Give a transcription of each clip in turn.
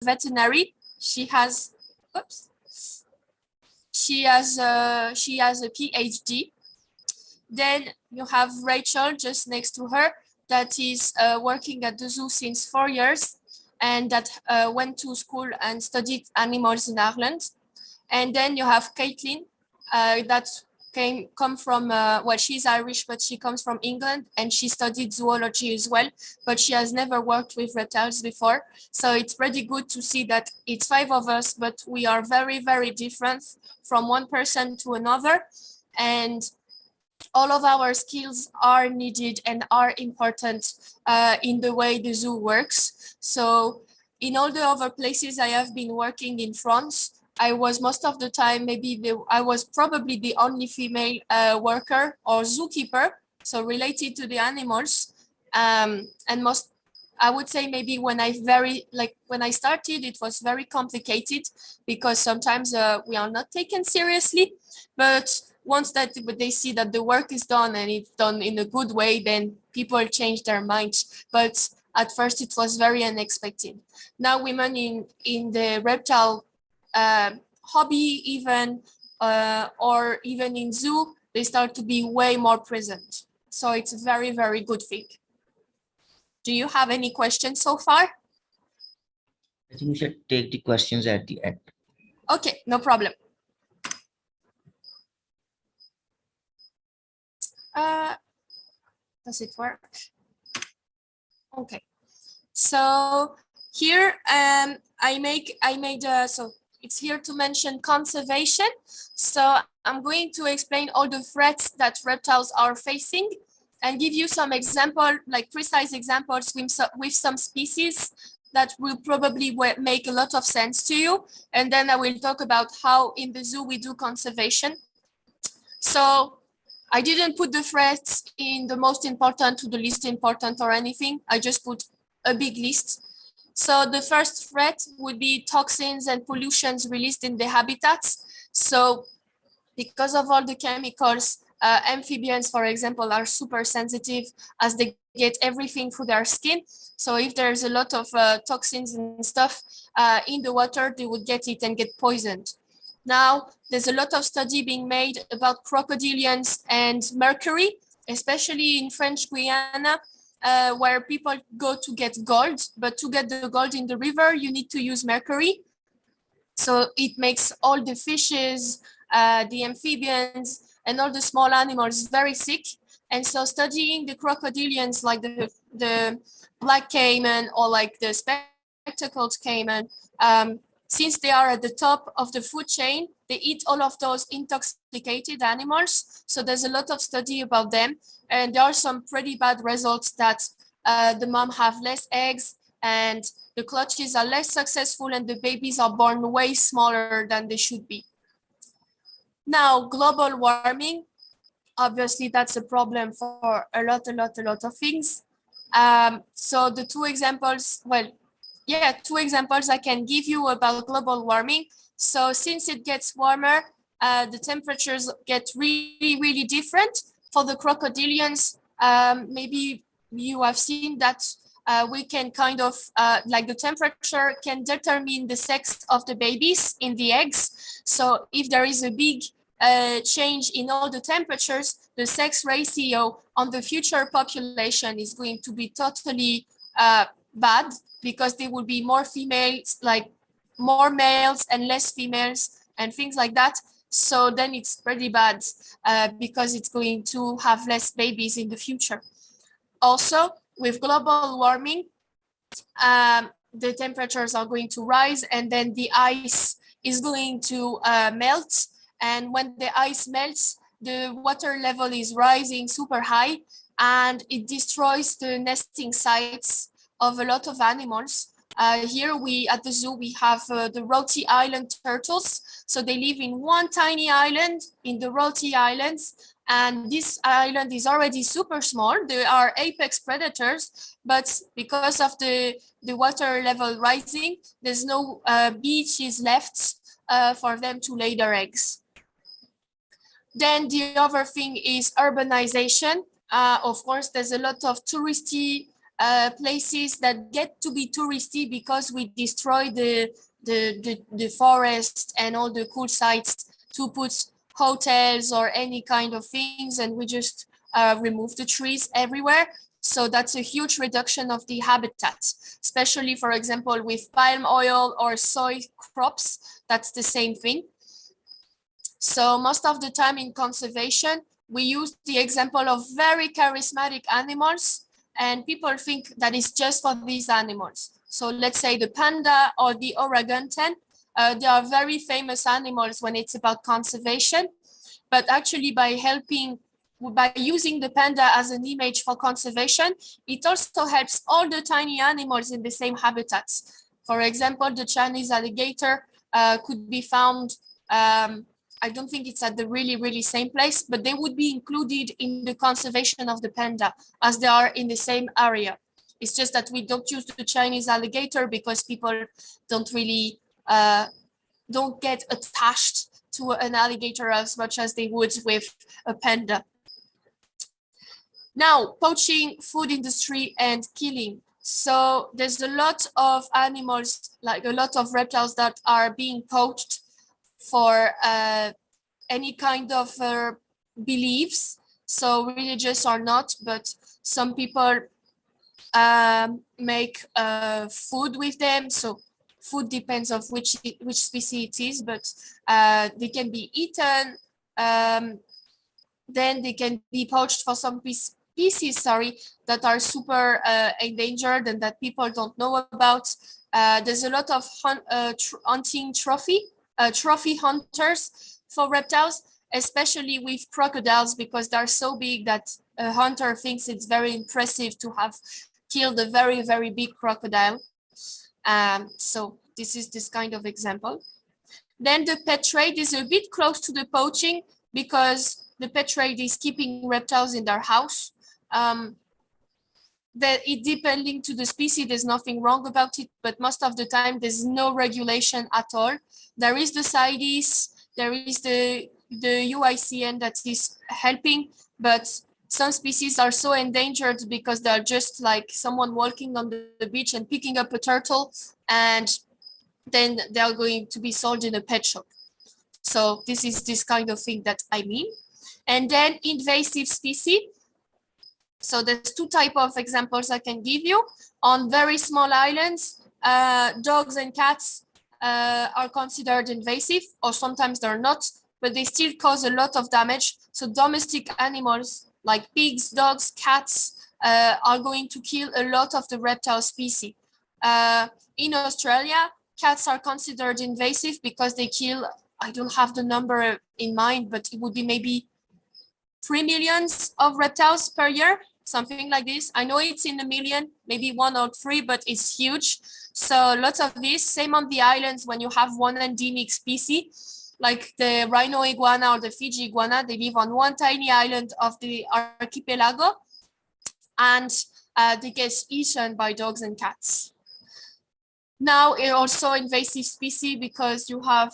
veterinary. She has, oops, she has a PhD. Then you have Rachel just next to her that is working at the zoo since 4 years and that went to school and studied animals in Ireland. And then you have Caitlin that come from, well, she's Irish, but she comes from England and she studied zoology as well, but she has never worked with reptiles before. So it's pretty good to see that it's 5 of us, but we are very, very different from one person to another. And all of our skills are needed and are important in the way the zoo works. So in all the other places I have been working in France, I was most of the time, I was probably the only female worker or zookeeper, so related to the animals. And I would say maybe when I started, it was very complicated because sometimes we are not taken seriously, but once that they see that the work is done and it's done in a good way, then people change their minds. But at first it was very unexpected. Now women in the reptile hobby even, or even in zoo, they start to be way more present. So it's a very, very good thing. Do you have any questions so far? I think we should take the questions at the end. Okay, no problem. Does it work? Okay. So here so it's here to mention conservation. So I'm going to explain all the threats that reptiles are facing and give you some example, like precise examples with some species that will probably make a lot of sense to you. And then I will talk about how in the zoo we do conservation. So I didn't put the threats in the most important to the least important or anything. I just put a big list. So the first threat would be toxins and pollutions released in the habitats. So because of all the chemicals, amphibians, for example, are super sensitive as they get everything through their skin. So if there's a lot of toxins and stuff in the water, they would get it and get poisoned. Now, there's a lot of study being made about crocodilians and mercury, especially in French Guiana, where people go to get gold, but to get the gold in the river, you need to use mercury. So it makes all the fishes, the amphibians, and all the small animals very sick. And so studying the crocodilians, like the black caiman or like the spectacled caiman, since they are at the top of the food chain, they eat all of those intoxicated animals. So there's a lot of study about them. And there are some pretty bad results that the mom have less eggs and the clutches are less successful and the babies are born way smaller than they should be. Now, global warming, obviously that's a problem for a lot of things. So the two examples I can give you about global warming. So since it gets warmer, the temperatures get really, really different. For the crocodilians, maybe you have seen that we can kind of, like the temperature can determine the sex of the babies in the eggs. So if there is a big change in all the temperatures, the sex ratio on the future population is going to be totally bad, because there will be more females, like more males and less females and things like that. So then it's pretty bad because it's going to have less babies in the future. Also, with global warming, the temperatures are going to rise and then the ice is going to melt. And when the ice melts, the water level is rising super high and it destroys the nesting sites of a lot of animals. Here at the zoo, we have the Roti Island turtles. So they live in one tiny island in the Roti Islands. And this island is already super small. They are apex predators, but because of the water level rising, there's no beaches left for them to lay their eggs. Then the other thing is urbanization. Of course, there's a lot of touristy places that get to be touristy because we destroy the forest and all the cool sites to put hotels or any kind of things, and we just remove the trees everywhere. So that's a huge reduction of the habitat, especially, for example, with palm oil or soy crops. That's the same thing. So most of the time in conservation, we use the example of very charismatic animals, and people think that it's just for these animals. So let's say the panda or the orangutan, they are very famous animals when it's about conservation, but actually by using the panda as an image for conservation, it also helps all the tiny animals in the same habitats. For example, the Chinese alligator could be found, I don't think it's at the really same place, but they would be included in the conservation of the panda as they are in the same area. It's just that we don't use the Chinese alligator because people don't really, don't get attached to an alligator as much as they would with a panda. Now, poaching, food industry, and killing. So there's a lot of animals, like a lot of reptiles that are being poached for any kind of beliefs. So religious or not, but some people make food with them. So food depends of which species it is, but they can be eaten. Then they can be poached for some species, that are super endangered and that people don't know about. There's a lot of hunting trophy hunters for reptiles, especially with crocodiles, because they're so big that a hunter thinks it's very impressive to have killed a very big crocodile. So this is this kind of example. Then the pet trade is a bit close to the poaching because the pet trade is keeping reptiles in their house. That it depending to the species, there's nothing wrong about it, but most of the time there's no regulation at all. There is the CITES, there is the UICN that is helping, but some species are so endangered because they're just like someone walking on the beach and picking up a turtle, and then they're going to be sold in a pet shop. So this is this kind of thing that I mean. And then invasive species. So there's two types of examples I can give you. On very small islands, dogs and cats are considered invasive, or sometimes they're not, but they still cause a lot of damage. So domestic animals like pigs, dogs, cats are going to kill a lot of the reptile species. In Australia, cats are considered invasive because they kill, I don't have the number in mind, but it would be maybe 3 million of reptiles per year, something like this. I know it's in a million, maybe 1 or 3, but it's huge. So lots of this. Same on the islands when you have one endemic species, like the rhino iguana or the Fiji iguana. They live on one tiny island of the archipelago, and they get eaten by dogs and cats. Now, it's also invasive species because you have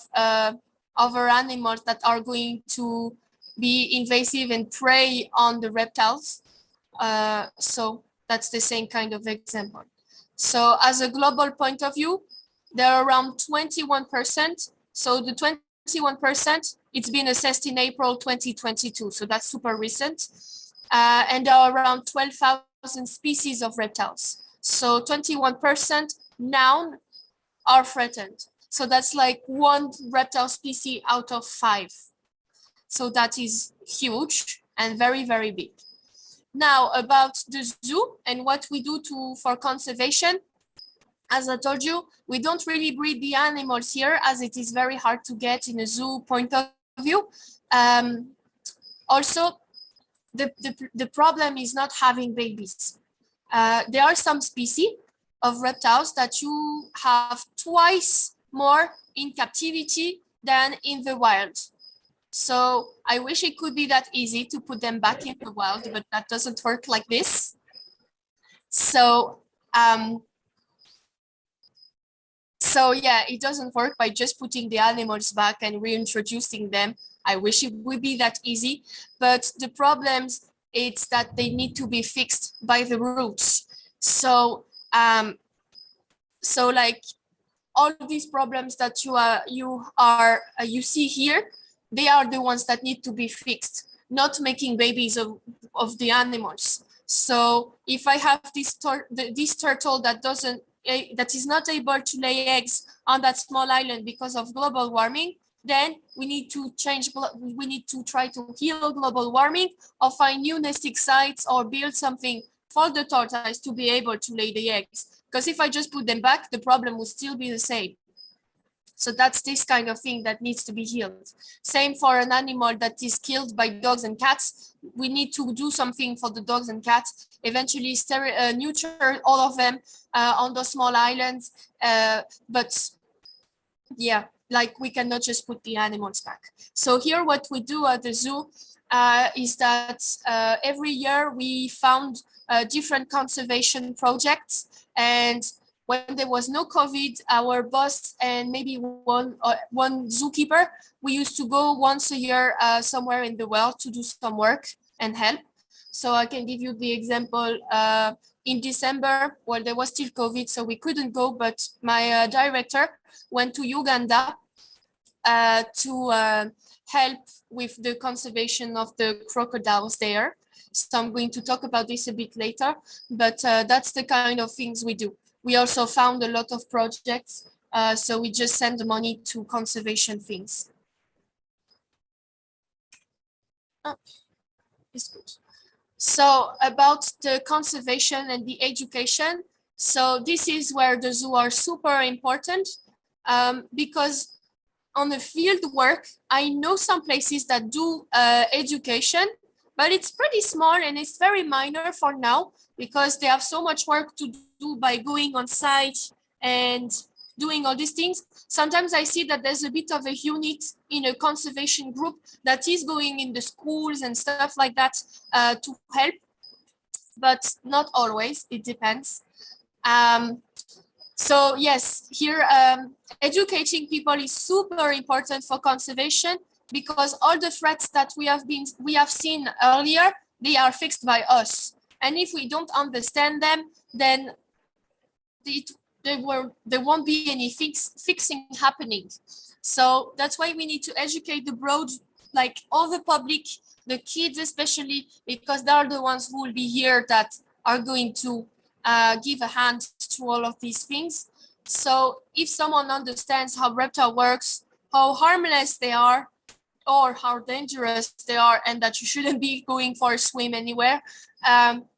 other animals that are going to be invasive and prey on the reptiles. So that's the same kind of example. So as a global point of view, there are around 21%. So the 21%, it's been assessed in April 2022. So that's super recent. And there are around 12,000 species of reptiles. So 21% now are threatened. So that's like 1 reptile species out of 5. So that is huge and very big. Now about the zoo and what we do for conservation. As I told you, we don't really breed the animals here as it is very hard to get in a zoo point of view. Also, the problem is not having babies. There are some species of reptiles that you have twice more in captivity than in the wild. So I wish it could be that easy to put them back in the wild, but that doesn't work like this. So yeah, it doesn't work by just putting the animals back and reintroducing them. I wish it would be that easy, but the problems it's that they need to be fixed by the roots. So like all these problems that you see here, they are the ones that need to be fixed, not making babies of the animals. So if I have this turtle that doesn't that is not able to lay eggs on that small island because of global warming, then we need to we need to try to heal global warming, or find new nesting sites, or build something for the tortoise to be able to lay the eggs. Because if I just put them back, the problem will still be the same. So that's this kind of thing that needs to be healed. Same for an animal that is killed by dogs and cats. We need to do something for the dogs and cats, eventually neuter all of them on those small islands. But yeah, like we cannot just put the animals back. So here what we do at the zoo is that every year we found different conservation projects. And when there was no COVID, our boss and maybe one zookeeper, we used to go once a year somewhere in the world to do some work and help. So I can give you the example. In December, well, there was still COVID, so we couldn't go, but my director went to Uganda to help with the conservation of the crocodiles there. So I'm going to talk about this a bit later, but that's the kind of things we do. We also found a lot of projects, so we just send the money to conservation things. Oh, it's good. So about the conservation and the education, so this is where the zoo are super important, because on the field work, I know some places that do education, but it's pretty small and it's very minor for now, because they have so much work to do by going on site and doing all these things. Sometimes I see that there's a bit of a unit in a conservation group that is going in the schools and stuff like that to help, but not always, it depends. So yes, here educating people is super important for conservation, because all the threats that we have seen earlier, they are fixed by us. And if we don't understand them, then there won't be any fixing happening. So that's why we need to educate the broad, like all the public, the kids especially, because they are the ones who will be here that are going to give a hand to all of these things. So if someone understands how reptile works, how harmless they are, or how dangerous they are, and that you shouldn't be going for a swim anywhere,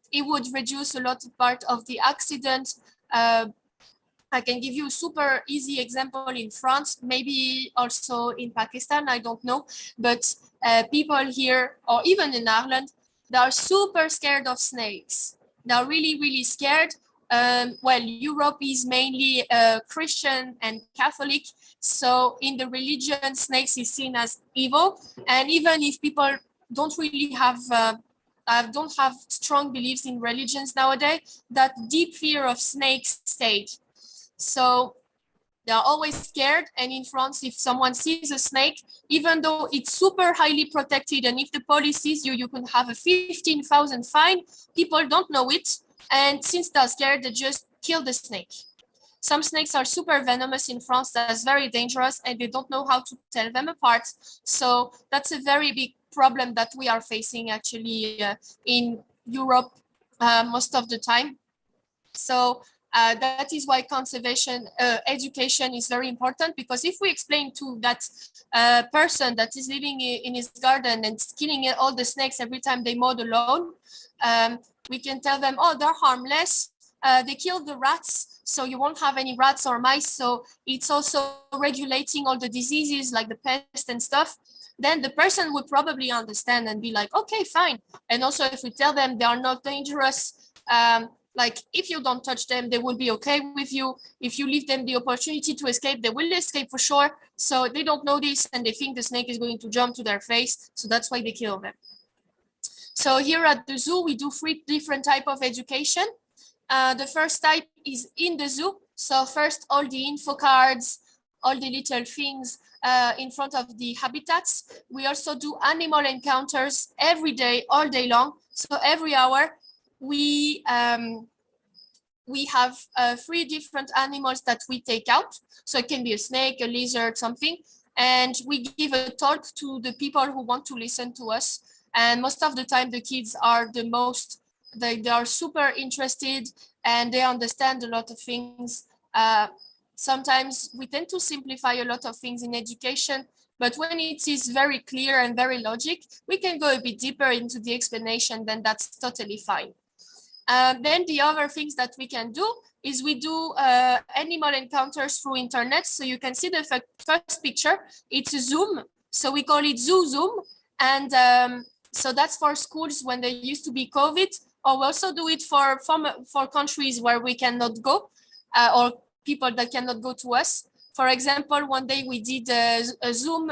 it would reduce a lot of part of the accident. I can give you a super easy example in France, maybe also in Pakistan, I don't know, but people here, or even in Ireland, they are super scared of snakes. They're really, really scared. Well, Europe is mainly Christian and Catholic, so in the religion, snakes is seen as evil. And even if people don't really have don't have strong beliefs in religions nowadays, that deep fear of snakes stayed. So they're always scared. And in France, if someone sees a snake, even though it's super highly protected, and if the police sees you, you can have a 15,000 fine, people don't know it. And since they're scared, they just kill the snake. Some snakes are super venomous in France. That's very dangerous, and they don't know how to tell them apart. So that's a very big problem that we are facing actually in Europe most of the time. So that is why conservation education is very important, because if we explain to that person that is living in his garden and killing all the snakes every time they mow the lawn, we can tell them, oh, they're harmless. They kill the rats, so you won't have any rats or mice. So it's also regulating all the diseases like the pest and stuff. Then the person would probably understand and be like, okay, fine. And also if we tell them they are not dangerous, like if you don't touch them, they will be okay with you. If you leave them the opportunity to escape, they will escape for sure. So they don't know this, and they think the snake is going to jump to their face. So that's why they kill them. So here at the zoo, we do 3 different types of education. The first type is in the zoo. So first, all the info cards, all the little things in front of the habitats. We also do animal encounters every day, all day long. So every hour, we we have 3 different animals that we take out. So it can be a snake, a lizard, something. And we give a talk to the people who want to listen to us. And most of the time, the kids are they are super interested and they understand a lot of things. Sometimes we tend to simplify a lot of things in education, but when it is very clear and very logic, we can go a bit deeper into the explanation, then that's totally fine. Then the other things that we can do is we do animal encounters through internet. So you can see the first picture, it's a Zoom. So we call it Zoom. And so that's for schools when there used to be COVID, or we also do it for countries where we cannot go, or people that cannot go to us. For example, one day we did a Zoom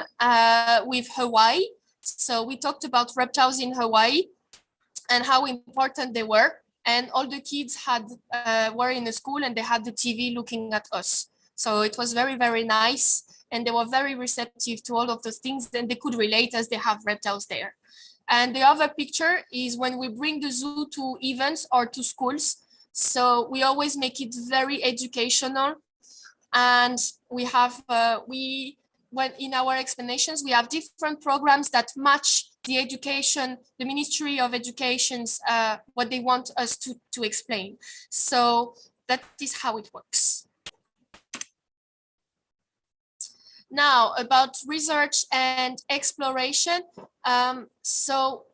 with Hawaii. So we talked about reptiles in Hawaii and how important they were. And all the kids were in a school and they had the TV looking at us. So it was very, very nice. And they were very receptive to all of those things. And they could relate as they have reptiles there. And the other picture is when we bring the zoo to events or to schools. So we always make it very educational. And we have, when in our explanations, we have different programs that match the education, the Ministry of Education's, what they want us to explain. So that is how it works. Now about research and exploration. So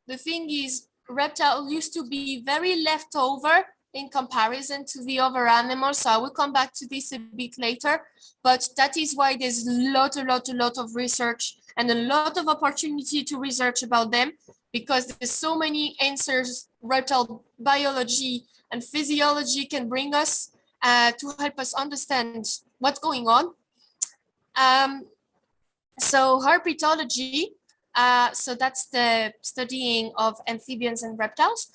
the thing is, reptile used to be very leftover in comparison to the other animals. So I will come back to this a bit later, but that is why there's a lot of research and a lot of opportunity to research about them, because there's so many answers reptile biology and physiology can bring us to help us understand what's going on. So herpetology, so that's the studying of amphibians and reptiles,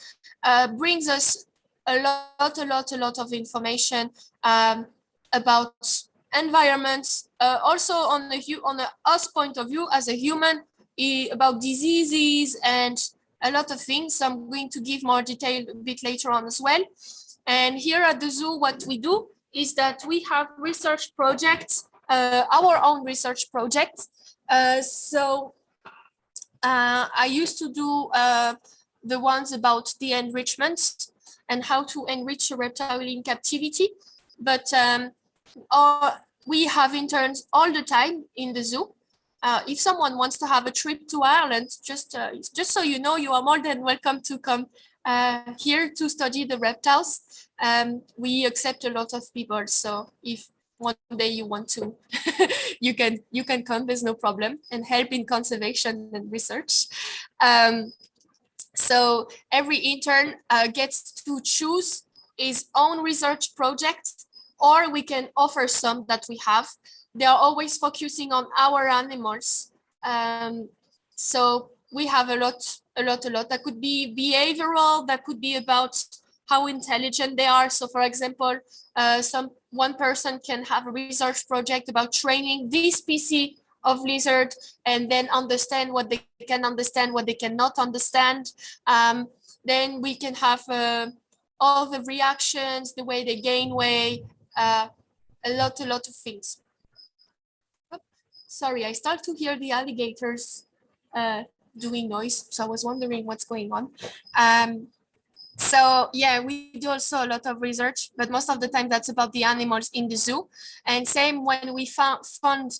brings us a lot of information about environments, also on a us point of view as a human, about diseases and a lot of things. So I'm going to give more detail a bit later on as well. And here at the zoo, what we do is that we have research projects, our own research projects. So I used to do the ones about the enrichment and how to enrich a reptile in captivity. But we have interns all the time in the zoo. If someone wants to have a trip to Ireland, just so you know, you are more than welcome to come here to study the reptiles. We accept a lot of people. So if one day you want to, you can come, there's no problem, and help in conservation and research. So every intern gets to choose his own research project, or we can offer some that we have. They are always focusing on our animals. So we have a lot. That could be behavioral, that could be about how intelligent they are. So for example, one person can have a research project about training this species of lizard and then understand what they can understand, what they cannot understand. Then we can have all the reactions, the way they gain weight, a lot of things. Sorry, I start to hear the alligators doing noise, so I was wondering what's going on. So yeah, we do also a lot of research, but most of the time that's about the animals in the zoo. And same when we fund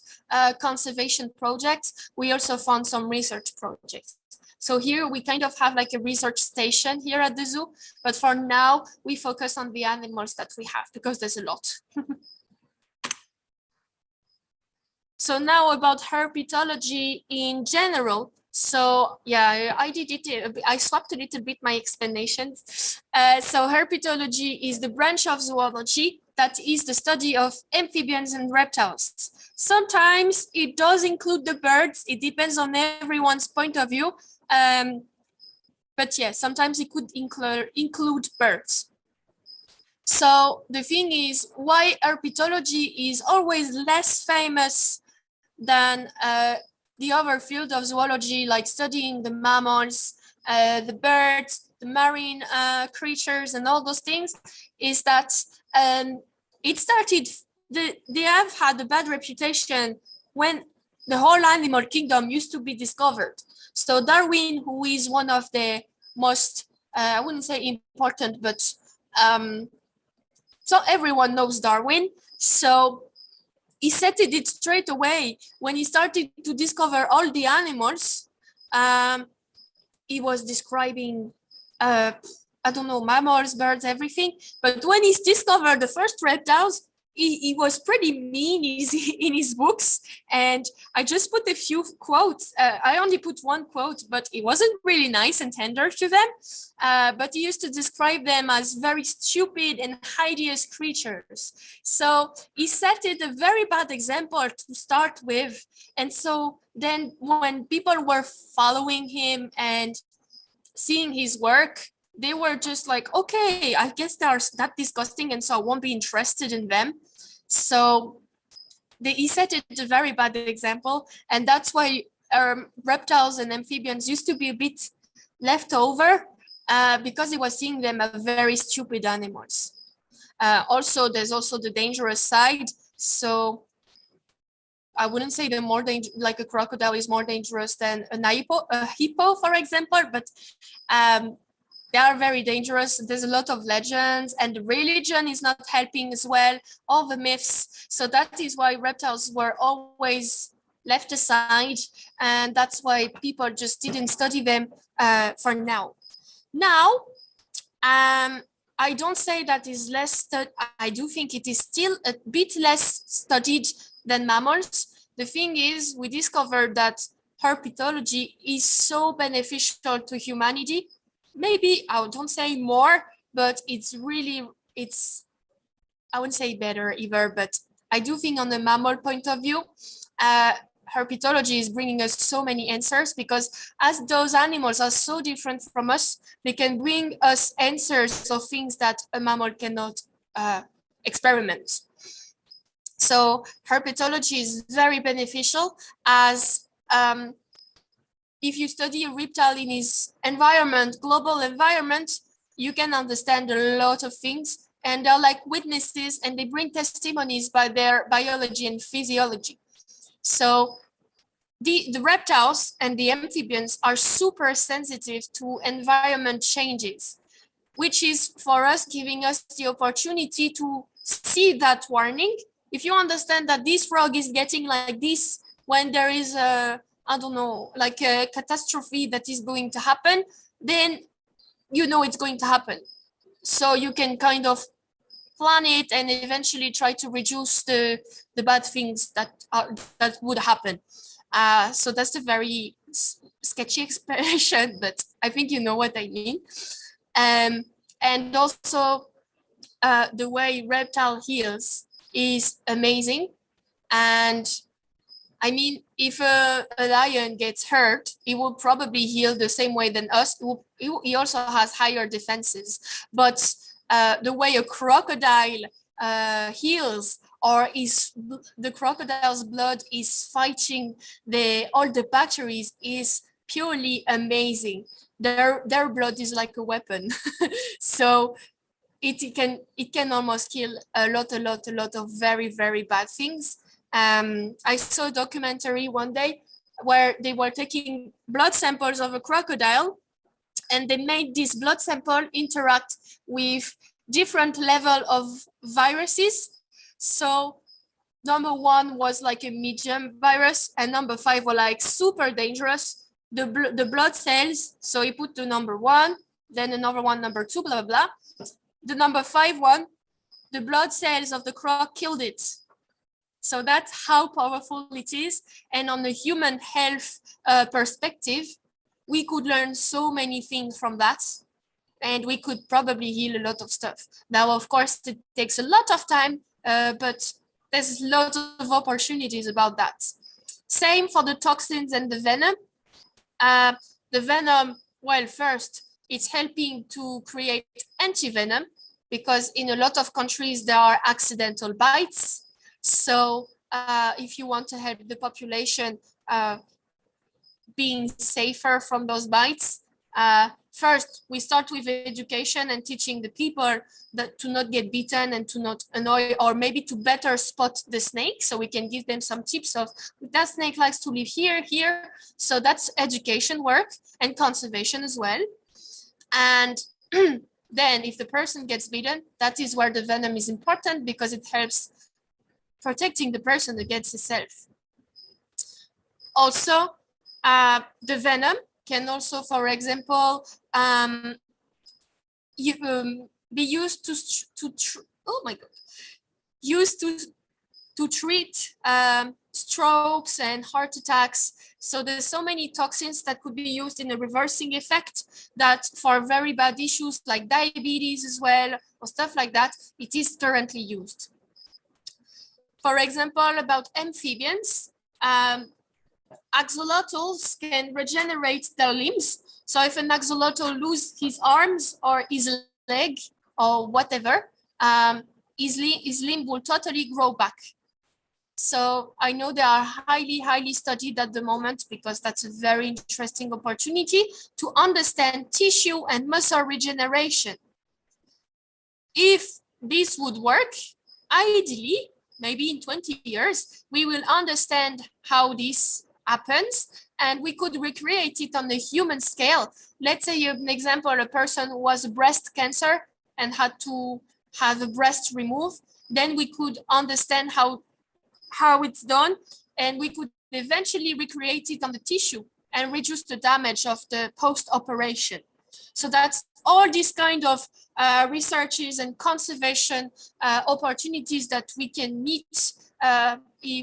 conservation projects, we also fund some research projects. So here we kind of have like a research station here at the zoo, but for now we focus on the animals that we have because there's a lot. So now about herpetology in general. So yeah, I swapped a little bit my explanations. So herpetology is the branch of zoology that is the study of amphibians and reptiles. Sometimes it does include the birds. It depends on everyone's point of view. But yeah, sometimes it could include birds. So the thing is, why herpetology is always less famous than the other field of zoology, like studying the mammals, the birds, the marine creatures and all those things, is that it started, they have had a bad reputation when the whole animal kingdom used to be discovered. So Darwin, who is one of the most, I wouldn't say important, but so everyone knows Darwin. So he settled it straight away when he started to discover all the animals. He was describing, I don't know, mammals, birds, everything. But when he discovered the first reptiles, he was pretty mean in his books. And I just put a few quotes. I only put one quote, but it wasn't really nice and tender to them. But he used to describe them as very stupid and hideous creatures. So he set it a very bad example to start with. And so then when people were following him and seeing his work, they were just like, okay, I guess they are that disgusting, and so I won't be interested in them. So he set it a very bad example, and that's why reptiles and amphibians used to be a bit left over, because he was seeing them as very stupid animals. Also, there's also the dangerous side. So I wouldn't say they're more dangerous, like a crocodile is more dangerous than a hippo, for example, but they are very dangerous. There's a lot of legends, and the religion is not helping as well, all the myths. So that is why reptiles were always left aside, and that's why people just didn't study them for now. Now, I don't say that is less, I do think it is still a bit less studied than mammals. The thing is, we discovered that herpetology is so beneficial to humanity. Maybe I don't say more, but it's really, I wouldn't say better either, but I do think on the mammal point of view, herpetology is bringing us so many answers, because as those animals are so different from us, they can bring us answers of things that a mammal cannot experiment. So herpetology is very beneficial, as if you study a reptile in its environment, global environment, you can understand a lot of things, and they're like witnesses, and they bring testimonies by their biology and physiology. So the reptiles and the amphibians are super sensitive to environment changes, which is for us giving us the opportunity to see that warning. If you understand that this frog is getting like this when there is a, I don't know, like a catastrophe that is going to happen, then you know it's going to happen. So you can kind of plan it and eventually try to reduce the bad things that would happen. So that's a very sketchy expression, but I think you know what I mean. And also the way reptile heals is amazing. And I mean, if a lion gets hurt, it will probably heal the same way than us. He also has higher defenses. But the way a crocodile heals, or the crocodile's blood is fighting all the bacteries, is purely amazing. Their blood is like a weapon. So it can almost kill a lot of very, very bad things. I saw a documentary one day where they were taking blood samples of a crocodile, and they made this blood sample interact with different level of viruses. So number 1 was like a medium virus, and number 5 were like super dangerous. The blood cells, so he put the number 1, then another one, number 2, blah, blah, blah. The number 5 one, the blood cells of the croc killed it. So that's how powerful it is. And on the human health perspective, we could learn so many things from that, and we could probably heal a lot of stuff. Now, of course, it takes a lot of time, but there's lots of opportunities about that. Same for the toxins and the venom. The venom, well, first, it's helping to create anti-venom, because in a lot of countries, there are accidental bites. So if you want to help the population being safer from those bites, First, we start with education and teaching the people that to not get bitten and to not annoy, or maybe to better spot the snake. So we can give them some tips of that snake likes to live here, here. So that's education work and conservation as well. And then if the person gets bitten, that is where the venom is important because it helps protecting the person against itself. Also, the venom can also, for example, be used to treat strokes and heart attacks. So there's so many toxins that could be used in a reversing effect that for very bad issues like diabetes as well, or stuff like that, it is currently used. For example, about amphibians, axolotls can regenerate their limbs. So if an axolotl loses his arms or his leg or whatever, his limb will totally grow back. So I know they are highly studied at the moment because that's a very interesting opportunity to understand tissue and muscle regeneration. If this would work, ideally, maybe in 20 years, we will understand how this happens and we could recreate it on a human scale. Let's say an example, a person who has breast cancer and had to have a breast removed, then we could understand how it's done, and we could eventually recreate it on the tissue and reduce the damage of the post-operation. So that's all these kind of researches and conservation opportunities that we can meet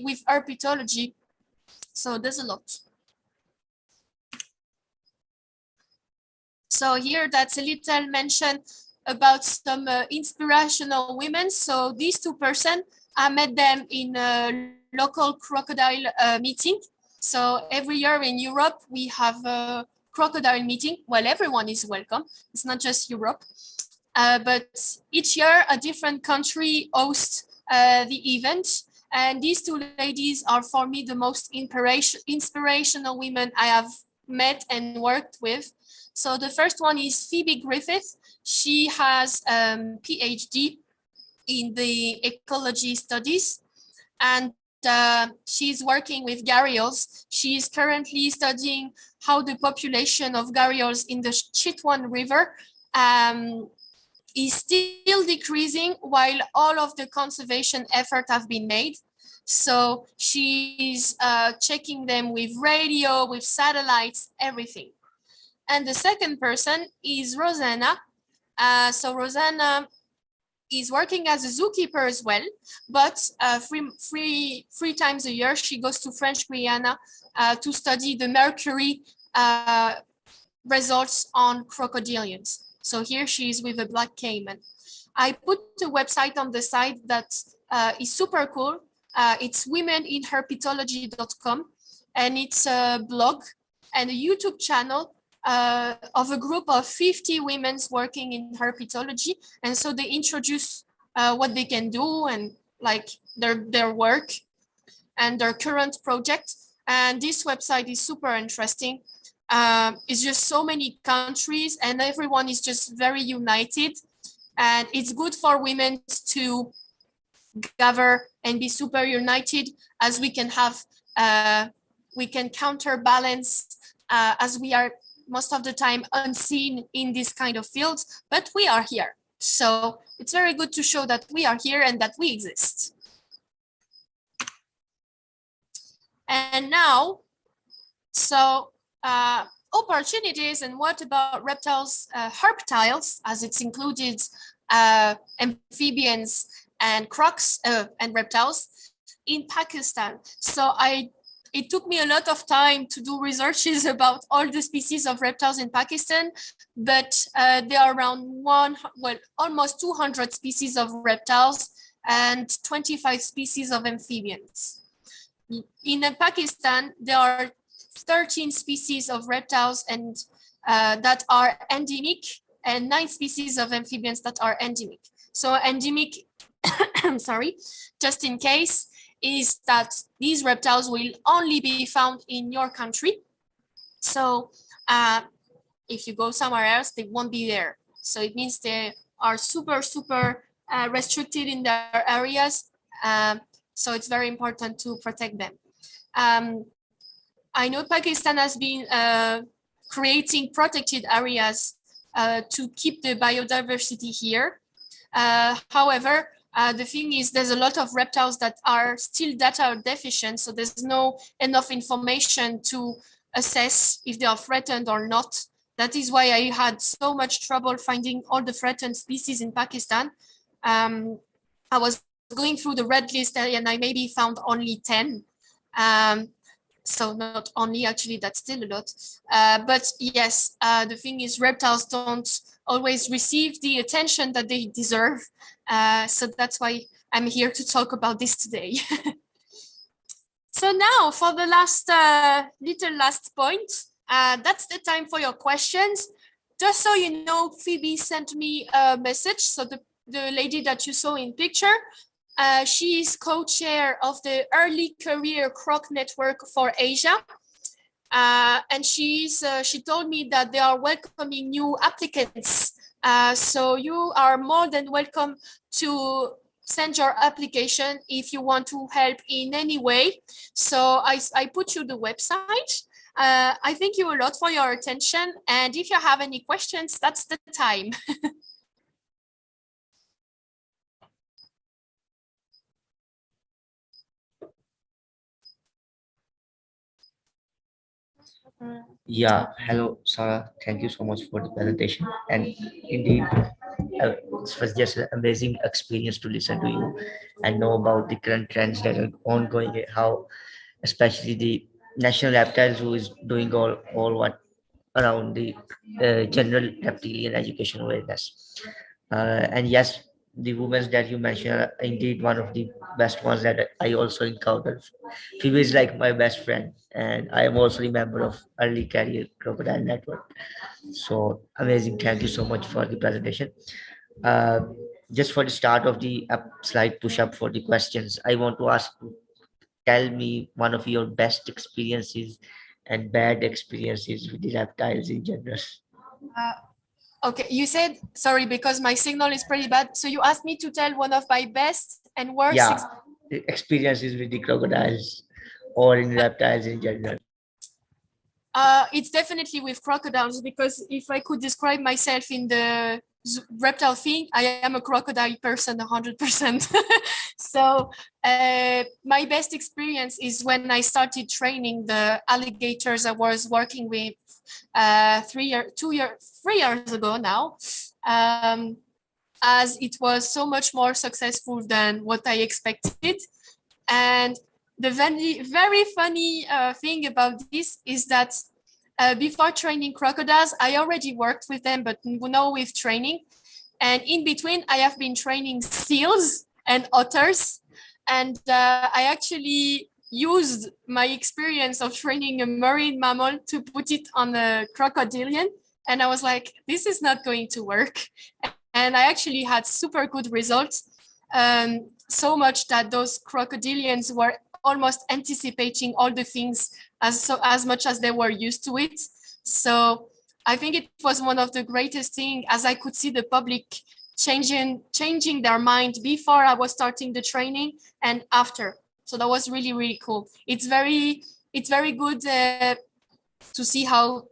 with herpetology. So there's a lot. So here that's a little mention about some inspirational women. So these two persons, I met them in a local crocodile meeting. So every year in Europe, we have a crocodile meeting. Well, everyone is welcome. It's not just Europe. But each year, a different country hosts the event. And these two ladies are, for me, the most inspirational women I have met and worked with. So the first one is Phoebe Griffith. She has a PhD in the ecology studies, and she's working with gharials. She's currently studying how the population of gharials in the Chitwan River is still decreasing while all of the conservation efforts have been made. So she's checking them with radio, with satellites, everything. And the second person is Rosanna. So Rosanna is working as a zookeeper as well, but three times a year she goes to French Guiana to study the mercury results on crocodilians. So here she is with a black caiman. I put a website on the site that is super cool. It's womeninherpetology.com, and it's a blog and a YouTube channel of a group of 50 women working in herpetology. And so they introduce what they can do and like their work and their current project. And this website is super interesting. It's just so many countries and everyone is just very united. And it's good for women to gather and be super united, as we can have, we can counterbalance as we are most of the time unseen in this kind of fields, but we are here. So it's very good to show that we are here and that we exist. And now, so opportunities, and what about reptiles, herptiles, as it's included amphibians and crocs and reptiles in Pakistan. So it took me a lot of time to do researches about all the species of reptiles in Pakistan, but there are around almost 200 species of reptiles and 25 species of amphibians. In Pakistan, there are 13 species of reptiles and that are endemic, and 9 species of amphibians that are endemic. So endemic, sorry, just in case, is that these reptiles will only be found in your country. So If you go somewhere else, they won't be there. So it means they are super, super restricted in their areas. So it's very important to protect them. I know Pakistan has been creating protected areas to keep the biodiversity here. However, the thing is, there's a lot of reptiles that are still data deficient, so there's no enough information to assess if they are threatened or not. That is why I had so much trouble finding all the threatened species in Pakistan. I was going through the red list and I maybe found only 10. So not only, actually, that's still a lot. But yes, the thing is, reptiles don't always receive the attention that they deserve. So that's why I'm here to talk about this today. So now for the last last point, that's the time for your questions. Just so you know, Phoebe sent me a message. So the lady that you saw in picture, she is co-chair of the Early Career Croc Network for Asia. And she told me that they are welcoming new applicants. So you are more than welcome to send your application if you want to help in any way. So I put you the website. I thank you a lot for your attention. And if you have any questions, that's the time. Yeah, hello, Sarah. Thank you so much for the presentation. And indeed, it was just an amazing experience to listen to you and know about the current trends that are ongoing, how especially the National Reptile Zoo is doing all what around the general reptilian education awareness. And yes, the women that you mentioned are indeed one of the best ones that I also encountered. Phoebe is like my best friend, and I am also a member of Early Career Crocodile Network. So amazing! Thank you so much for the presentation. Uh, just for the start of the slide push up for the questions, I want to ask you, tell me one of your best experiences and bad experiences with the reptiles in general. Okay, you said, sorry, because my signal is pretty bad. So you asked me to tell one of my best and worst. Yeah, the experiences with the crocodiles or in reptiles in general. It's definitely with crocodiles, because if I could describe myself in the reptile thing, I am a crocodile person 100%. So my best experience is when I started training the alligators I was working with 3 years ago now, as it was so much more successful than what I expected. And the very, very funny thing about this is that before training crocodiles, I already worked with them, but now with training. And in between, I have been training seals and otters. And I actually used my experience of training a marine mammal to put it on a crocodilian. And I was like, this is not going to work. And I actually had super good results. So much that those crocodilians were almost anticipating all the things as much as they were used to it. So I think it was one of the greatest things, as I could see the public changing their mind before I was starting the training and after. So that was really, really cool. It's very good to see how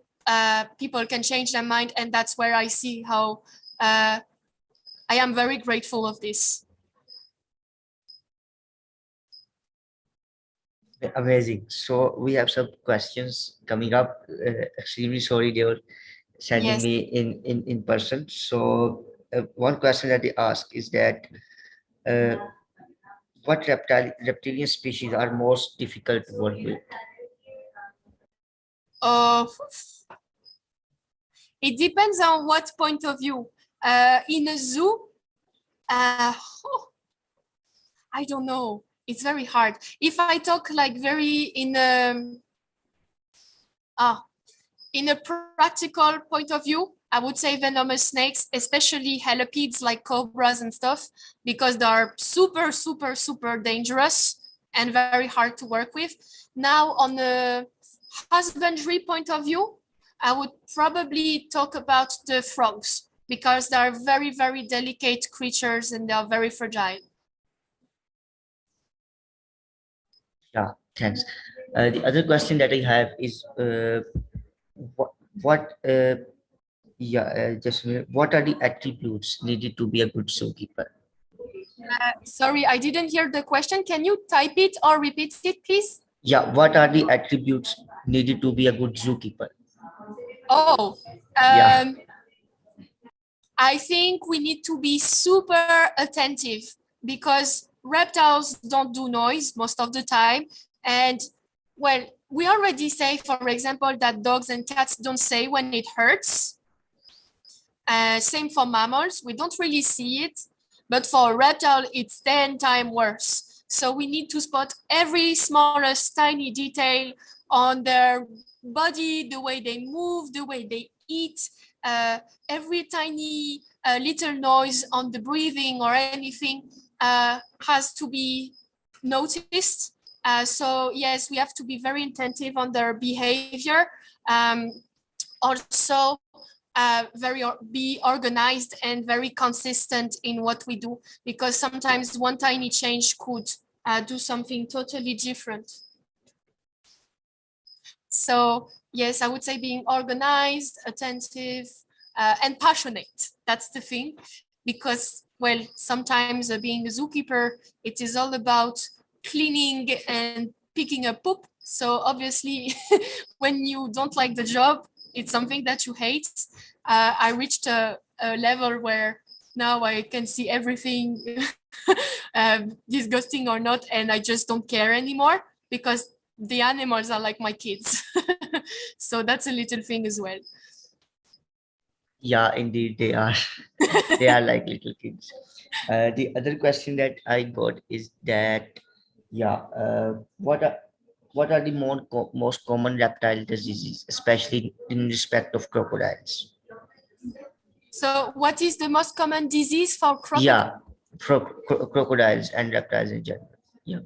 people can change their mind, and that's where I see how I am very grateful of this. Amazing. So we have some questions coming up. Extremely sorry they were sending Yes. me in person. So one question that they ask is that uh, what reptilian species are most difficult to work with? Uh, it depends on what point of view. In a zoo, I don't know. It's very hard. If I talk like very in a practical point of view, I would say venomous snakes, especially helipids like cobras and stuff, because they are super, super, super dangerous and very hard to work with. Now, on the husbandry point of view, I would probably talk about the frogs because they are very, very delicate creatures and they are very fragile. Yeah, thanks. The other question that I have is what what yeah just a minute. What are the attributes needed to be a good zookeeper? Sorry, I didn't hear the question. Can you type it or repeat it, please? Yeah, what are the attributes needed to be a good zookeeper? Oh, Yeah, I think we need to be super attentive because reptiles don't do noise most of the time. And well, we already say, for example, that dogs and cats don't say when it hurts. Same for mammals, we don't really see it, but for a reptile, it's 10 times worse. So we need to spot every smallest tiny detail on their body, the way they move, the way they eat, every tiny little noise on the breathing or anything has to be noticed. So yes, we have to be very attentive on their behavior. Also, be organized and very consistent in what we do, because sometimes one tiny change could do something totally different. So yes, I would say being organized, attentive, and passionate. That's the thing, because well, sometimes being a zookeeper, it is all about cleaning and picking up poop. So obviously, when you don't like the job, it's something that you hate. I reached a level where now I can see everything, disgusting or not, and I just don't care anymore because the animals are like my kids. So that's a little thing as well. yeah, indeed they are. They are like little kids. The other question that I got is that, yeah, what are the most common reptile diseases, especially in respect of crocodiles? So what is the most common disease for crocodiles? Yeah, crocodiles and reptiles in general. Yeah.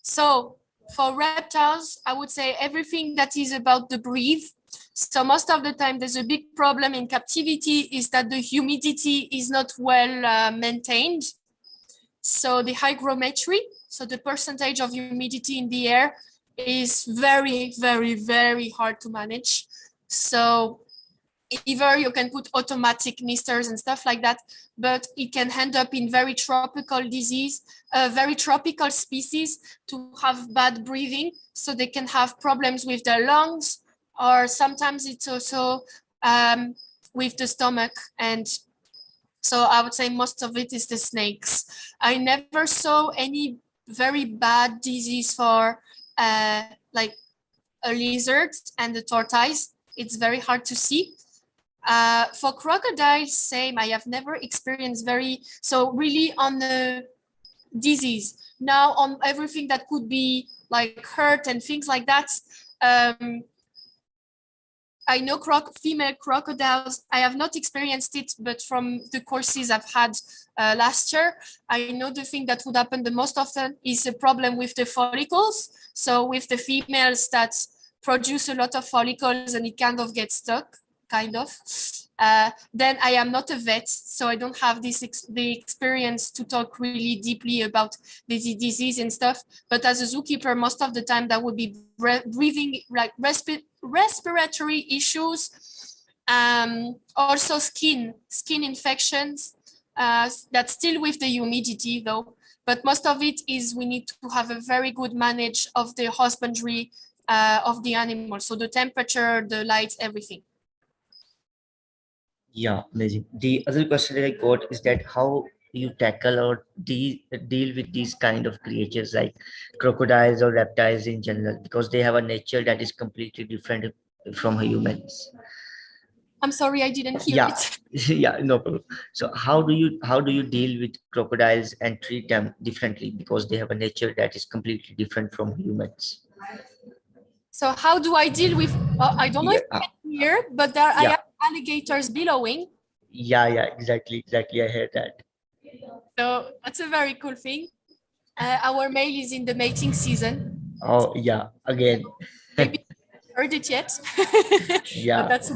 So for reptiles, I would say everything that is about the breathe. So most of the time, there's a big problem in captivity is that the humidity is not well maintained. So the hygrometry, so the percentage of humidity in the air, is very, very, very hard to manage. So either you can put automatic misters and stuff like that, but it can end up in very tropical disease, very tropical species to have bad breathing. So they can have problems with their lungs, or sometimes it's also with the stomach. And so I would say most of it is the snakes. I never saw any very bad disease for like a lizard and the tortoise. It's very hard to see. For crocodiles, same. I have never experienced so really on the disease. Now on everything that could be like hurt and things like that. I know female crocodiles. I have not experienced it, but from the courses I've had last year, I know the thing that would happen the most often is a problem with the follicles. So with the females that produce a lot of follicles and it kind of gets stuck, kind of. Then I am not a vet, so I don't have the experience to talk really deeply about the disease and stuff. But as a zookeeper, most of the time that would be breathing, like respiratory issues, also skin infections. That's still with the humidity though, but most of it is we need to have a very good manage of the husbandry of the animal. So the temperature, the lights, everything. Yeah, amazing. The other question that I got is that how you tackle or deal with these kind of creatures like crocodiles or reptiles in general, because they have a nature that is completely different from humans. I'm sorry, I didn't hear Yeah, it. yeah, no problem. So how do you deal with crocodiles and treat them differently because they have a nature that is completely different from humans? So how do I deal with, I don't know Yeah, if you can hear, but I yeah, have alligators billowing. yeah, exactly. I heard that. So that's a very cool thing. Our male is in the mating season. Oh, yeah, again. Maybe heard it yet. But Yeah, that's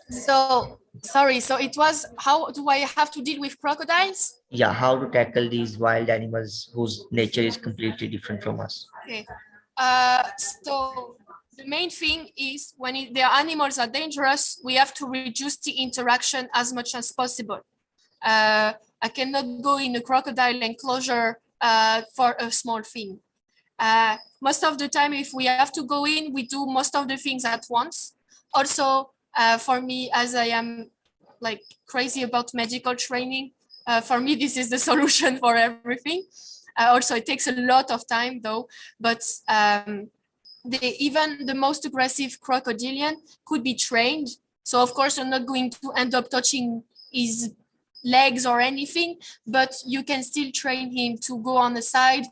so sorry. So it was, how do I have to deal with crocodiles? yeah. How to tackle these wild animals whose nature is completely different from us? Okay. So the main thing is when the animals are dangerous, we have to reduce the interaction as much as possible. I cannot go in a crocodile enclosure for a small thing. Most of the time, if we have to go in, we do most of the things at once. Also, for me, as I am like crazy about medical training, for me, this is the solution for everything. Also, it takes a lot of time though, but even the most aggressive crocodilian could be trained. So of course, you're not going to end up touching his legs or anything, but you can still train him to go on the side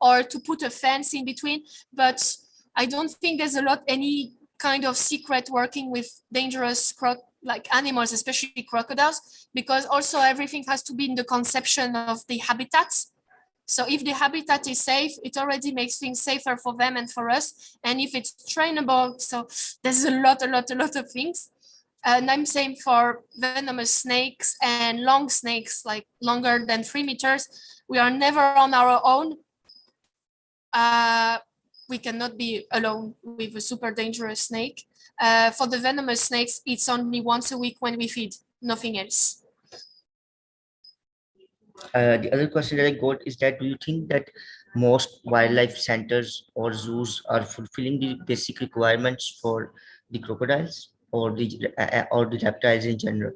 or to put a fence in between. But I don't think there's any kind of secret working with dangerous like animals, especially crocodiles, because also everything has to be in the conception of the habitats. So if the habitat is safe, it already makes things safer for them and for us. And if it's trainable, so there's a lot of things. And I'm saying for venomous snakes and long snakes, like longer than 3 meters, we are never on our own. We cannot be alone with a super dangerous snake. For the venomous snakes, it's only once a week when we feed, nothing else. The other question that I got is that do you think that most wildlife centers or zoos are fulfilling the basic requirements for the crocodiles or the reptiles in general?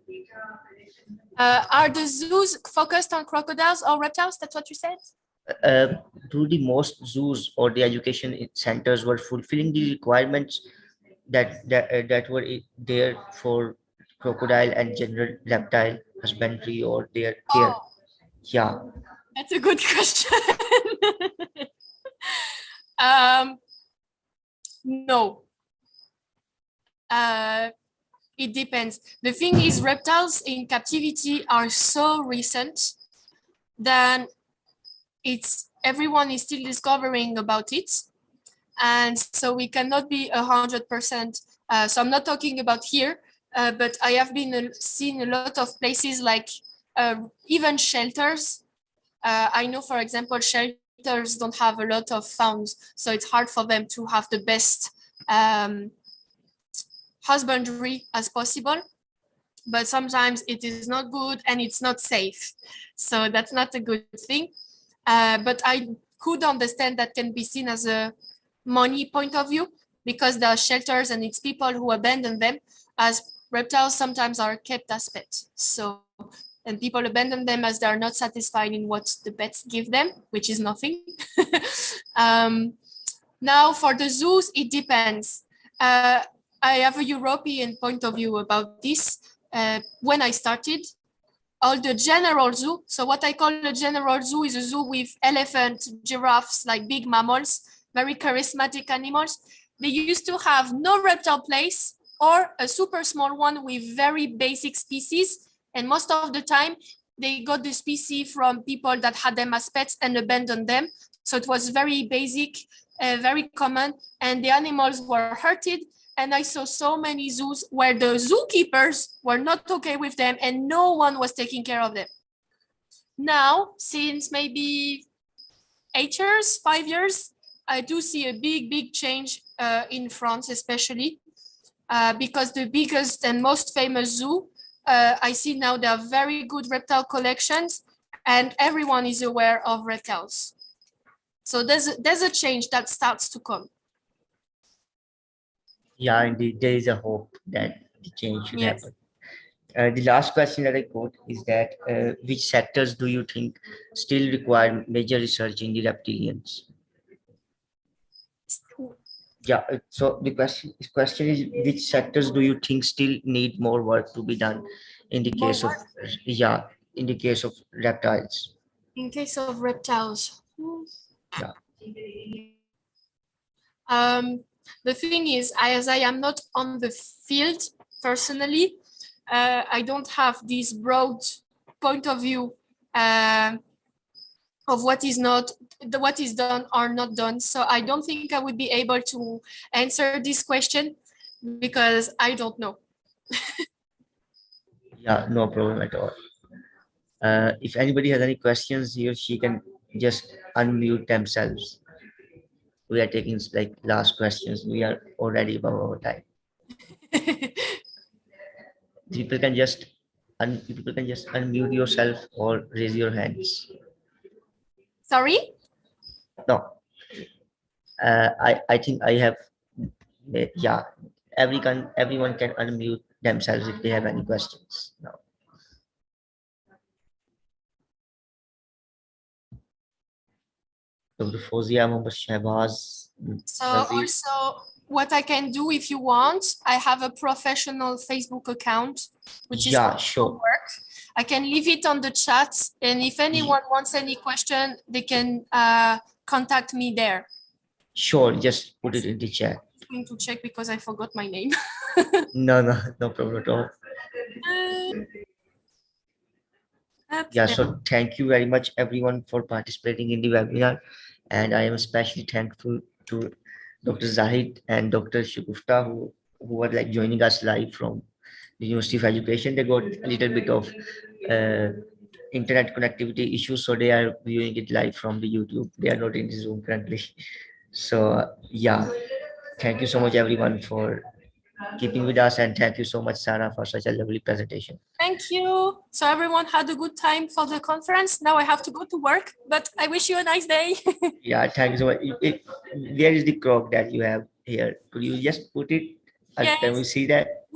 Are the zoos focused on crocodiles or reptiles? That's what you said? Uh, do the most zoos or the education centers were fulfilling the requirements that were there for crocodile and general reptile husbandry or their care? Oh, Yeah. that's a good question. um, no. It depends. The thing is, reptiles in captivity are so recent that everyone is still discovering about it. And so we cannot be 100%. So I'm not talking about here, but I have been seen a lot of places like even shelters. I know, for example, shelters don't have a lot of funds, so it's hard for them to have the best husbandry as possible. But sometimes it is not good and it's not safe. So that's not a good thing. But I could understand that can be seen as a money point of view because there are shelters and it's people who abandon them, as reptiles sometimes are kept as pets. So, and people abandon them as they are not satisfied in what the pets give them, which is nothing. Now for the zoos, it depends. I have a European point of view about this. When I started, all the general zoo, so what I call a general zoo is a zoo with elephants, giraffes, like big mammals, very charismatic animals. They used to have no reptile place or a super small one with very basic species. And most of the time, they got the species from people that had them as pets and abandoned them. So it was very basic, very common, and the animals were hurted. And I saw so many zoos where the zookeepers were not okay with them and no one was taking care of them. Now, since maybe 8 years, 5 years, I do see a big change in France, especially because the biggest and most famous zoo, I see now there are very good reptile collections and everyone is aware of reptiles. So there's a change that starts to come. Yeah, indeed, there is a hope that the change should Yes. happen. The last question that I got is that which sectors do you think still require major research in the reptilians? Yeah, so the question is which sectors do you think still need more work to be done in the More case of, work yeah, in the case of reptiles? in case of reptiles. Yeah. The thing is, as I am not on the field personally, I don't have this broad point of view of what is done or not done. So I don't think I would be able to answer this question because I don't know. Yeah, no problem at all. If anybody has any questions, he or she can just unmute themselves. We are taking like last questions. We are already above our time. People can just unmute yourself or raise your hands. Sorry? No, I think I have. Yeah, everyone can unmute themselves if they have any questions. No. Dr. Fozia, Mohammed Shahbaz, So Nazir. also what I can do if you want, I have a professional Facebook account, which is Yeah, for sure. work. I can leave it on the chat, and if anyone wants any question, they can contact me there. Sure, just put it in the chat. I'm going to check because I forgot my name. No, no problem at all. Yeah, so thank you very much everyone for participating in the webinar. And I am especially thankful to Dr. Zahid and Dr. Shugufta who are like joining us live from the University of Education. They got a little bit of internet connectivity issues, so they are viewing it live from the YouTube. They are not in the Zoom currently. So yeah, thank you so much everyone for keeping with us, and thank you so much, Sarah, for such a lovely presentation. Thank you. So everyone had a good time for the conference. Now I have to go to work, but I wish you a nice day. Yeah, thank you so much. There is the croc that you have here. Could you just put it? Yes. Can we see that?